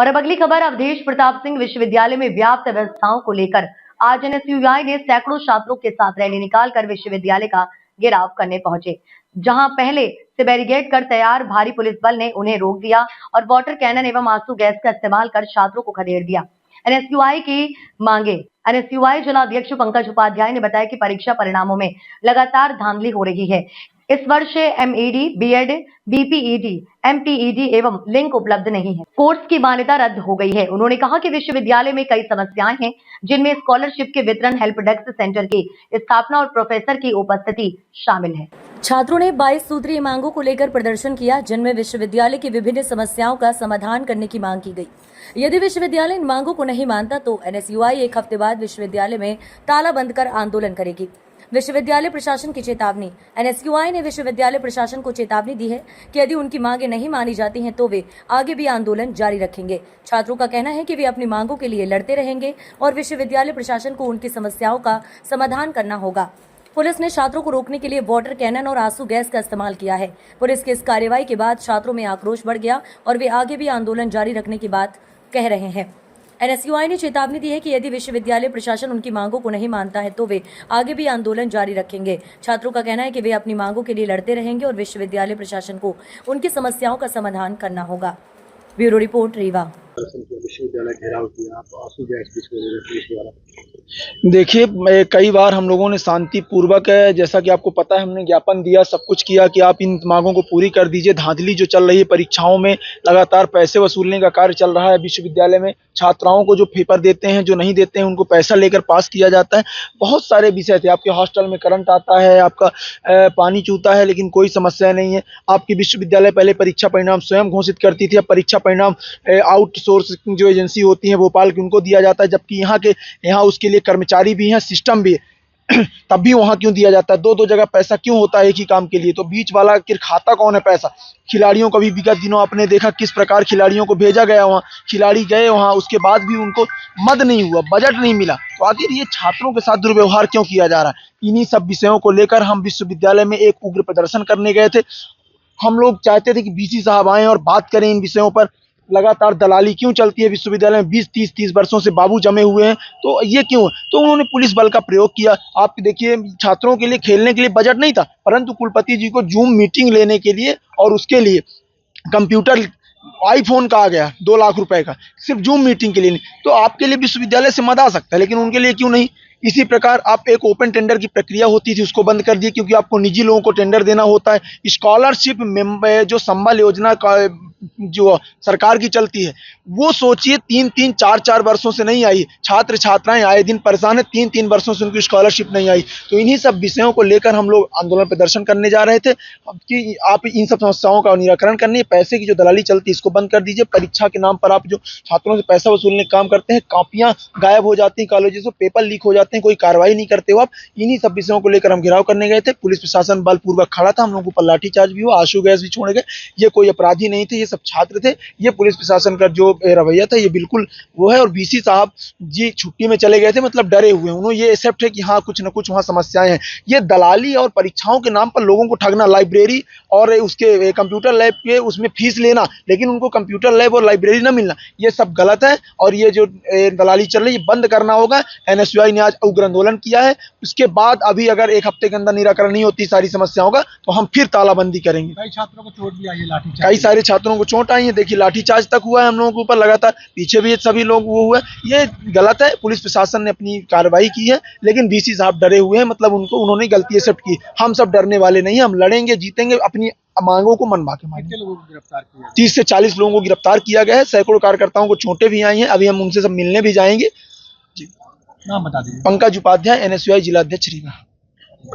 और अब अगली खबर, अवधेश प्रताप सिंह विश्वविद्यालय में व्याप्त व्यवस्थाओं को लेकर आज एनएसयूआई ने सैकड़ों छात्रों के साथ रैली निकालकर विश्वविद्यालय का घेराव करने पहुंचे। जहां पहले से बैरिकेड कर तैयार भारी पुलिस बल ने उन्हें रोक दिया और वाटर कैनन एवं आंसू गैस का इस्तेमाल कर छात्रों को खदेड़ दिया। एनएसयूआई की मांगे। एनएसयूआई जिला अध्यक्ष पंकज उपाध्याय ने बताया कि परीक्षा परिणामों में लगातार धांधली हो रही है। इस वर्ष एमईडी, बीएड, बीपीईडी, एमपीईडी एवं लिंक उपलब्ध नहीं है। कोर्स की मान्यता रद्द हो गई है। उन्होंने कहा कि विश्वविद्यालय में कई समस्याएं हैं, जिनमें स्कॉलरशिप के वितरण, हेल्प डेस्क सेंटर की स्थापना और प्रोफेसर की उपस्थिति शामिल है। छात्रों ने 22 सूत्रीय मांगों को लेकर प्रदर्शन किया, जिनमें विश्वविद्यालय की विभिन्न समस्याओं का समाधान करने की मांग की गई। यदि विश्वविद्यालय इन मांगों को नहीं मानता तो एनएसयूआई एक हफ्ते बाद विश्वविद्यालय में ताला बंद कर आंदोलन करेगी। विश्वविद्यालय प्रशासन की चेतावनी। एनएसयूआई ने विश्वविद्यालय प्रशासन को चेतावनी दी है कि यदि उनकी मांगें नहीं मानी जाती हैं तो वे आगे भी आंदोलन जारी रखेंगे। छात्रों का कहना है कि वे अपनी मांगों के लिए लड़ते रहेंगे और विश्वविद्यालय प्रशासन को उनकी समस्याओं का समाधान करना होगा। पुलिस ने छात्रों को रोकने के लिए वाटर कैनन और आंसू गैस का इस्तेमाल किया है। पुलिस की इस कार्रवाई के बाद छात्रों में आक्रोश बढ़ गया और वे आगे भी आंदोलन जारी रखने की बात कह रहे हैं। एनएसयूआई ने चेतावनी दी है कि यदि विश्वविद्यालय प्रशासन उनकी मांगों को नहीं मानता है तो वे आगे भी आंदोलन जारी रखेंगे। छात्रों का कहना है कि वे अपनी मांगों के लिए लड़ते रहेंगे और विश्वविद्यालय प्रशासन को उनकी समस्याओं का समाधान करना होगा। Bureau report, Rewa. विश्वविद्यालय घेराव किया, आंसू गैस। देखिए, कई बार हम लोगों ने शांतिपूर्वक, जैसा कि आपको पता है, हमने ज्ञापन दिया, सब कुछ किया कि आप इन मांगों को पूरी कर दीजिए। धांधली जो चल रही है परीक्षाओं में, लगातार पैसे वसूलने का कार्य चल रहा है विश्वविद्यालय में। छात्राओं को जो पेपर देते हैं, जो नहीं देते हैं, उनको पैसा लेकर पास किया जाता है। बहुत सारे विषय थे। आपके हॉस्टल में करंट आता है, आपका पानी चूता है, लेकिन कोई समस्या नहीं है। आपकी विश्वविद्यालय पहले परीक्षा परिणाम स्वयं घोषित करती थी, अब परीक्षा परिणाम आउटसोर्स जो एजेंसी होती है भोपाल की, उनको दिया जाता है, जबकि यहाँ उसके लिए कर्मचारी भी हैं, सिस्टम भी है। तब भी वहां क्यों दिया जाता है? दो जगह पैसा क्यों होता है एक ही काम के लिए? तो बीच वाला आखिर खाता कौन है पैसा? खिलाड़ियों को भी विगत दिनों आपने देखा किस प्रकार खिलाड़ियों को भेजा गया, वहां खिलाड़ी गए, वहां उसके बाद भी उनको मद नहीं हुआ, बजट नहीं मिला। तो आखिर ये छात्रों के साथ दुर्व्यवहार क्यों किया जा रहा है? इन्हीं सब विषयों को लेकर हम विश्वविद्यालय में एक उग्र प्रदर्शन करने गए थे। हम लोग चाहते थे कि वीसी साहब आए और बात करें इन विषयों पर। लगातार दलाली क्यों चलती है विश्वविद्यालय में? 20-30 वर्षों से बाबू जमे हुए हैं, तो ये क्यों? तो उन्होंने पुलिस बल का प्रयोग किया। आप देखिए, छात्रों के लिए खेलने के लिए बजट नहीं था, परंतु कुलपति जी को जूम मीटिंग लेने के लिए और उसके लिए कंप्यूटर, आईफोन कहा गया 2 लाख रुपए का, सिर्फ जूम मीटिंग के लिए नहीं। तो आपके लिए विश्वविद्यालय से मद आ सकता है, लेकिन उनके लिए क्यों नहीं? इसी प्रकार आप एक ओपन टेंडर की प्रक्रिया होती थी, उसको बंद कर दिए, क्योंकि आपको निजी लोगों को टेंडर देना होता है। स्कॉलरशिप जो संबल योजना का जो सरकार की चलती है, वो सोचिए 3-3, 4-4 वर्षों से नहीं आई। छात्र छात्राएं आए दिन परेशान है, 3-3 वर्षों से उनकी स्कॉलरशिप नहीं आई। तो इन्हीं सब विषयों को लेकर हम लोग आंदोलन प्रदर्शन करने जा रहे थे कि आप इन सब समस्याओं का निराकरण करने, पैसे की जो दलाली चलती है इसको बंद कर दीजिए। परीक्षा के नाम पर आप जो छात्रों से पैसा वसूलने का काम करते हैं, कापियां गायब हो जाती हैं कॉलेजों से, पेपर लीक हो जाते हैं, कोई कार्रवाई नहीं करते हो आप। इन्हीं सब विषयों को लेकर हम घेराव करने गए थे। पुलिस प्रशासन बलपूर्वक खड़ा था, हम लोगों पर लाठीचार्ज भी हुआ, आंसू गैस भी छोड़े गए। ये कोई अपराधी नहीं थे, ये सब छात्र थे। ये पुलिस प्रशासन का जो रवैया था ये बिल्कुल वो है। और वीसी साहब जी छुट्टी में चले गए थे, मतलब डरे हुए हैं। उन्होंने ये एक्सेप्ट है कि हाँ, कुछ न कुछ वहाँ समस्याएं हैं। ये दलाली और परीक्षाओं के नाम पर लोगों को ठगना, लाइब्रेरी और उसके कंप्यूटर लैब के उसमें फीस लेना, लेकिन उनको कंप्यूटर लैब और लाइब्रेरी ना मिलना, ये सब गलत है। और ये जो दलाली चल रही है बंद करना होगा। एनएसयूआई ने आज उग्र आंदोलन किया है। उसके बाद अभी अगर एक हफ्ते के अंदर निराकरण नहीं होती सारी समस्याओं का, तो हम फिर तालाबंदी करेंगे। कई छात्रों को चोट भी आई है, लाठीचार्ज, कई सारे छात्रों को चोट आई है। देखिए, लाठीचार्ज तक हुआ है हम लोगों के ऊपर लगातार, पीछे भी सभी लोग वो हुआ। ये गलत है। पुलिस प्रशासन ने अपनी कार्रवाई की है, लेकिन वीसी साहब डरे हुए हैं, मतलब उन्होंने गलती एक्सेप्ट की। हम सब डरने वाले नहीं, हम लड़ेंगे, जीतेंगे, अपनी मांगों को मनवा के मांगेंगे। कितने लोगों को गिरफ्तार किया? 30 से 40 लोगों को गिरफ्तार किया गया है। सैकड़ों कार्यकर्ताओं को चोटें भी आई हैं। अभी हम उनसे सब मिलने भी जाएंगे। नाम बता दीजिए। पंकज उपाध्याय, एनएसयूआई जिला अध्यक्ष रीवा।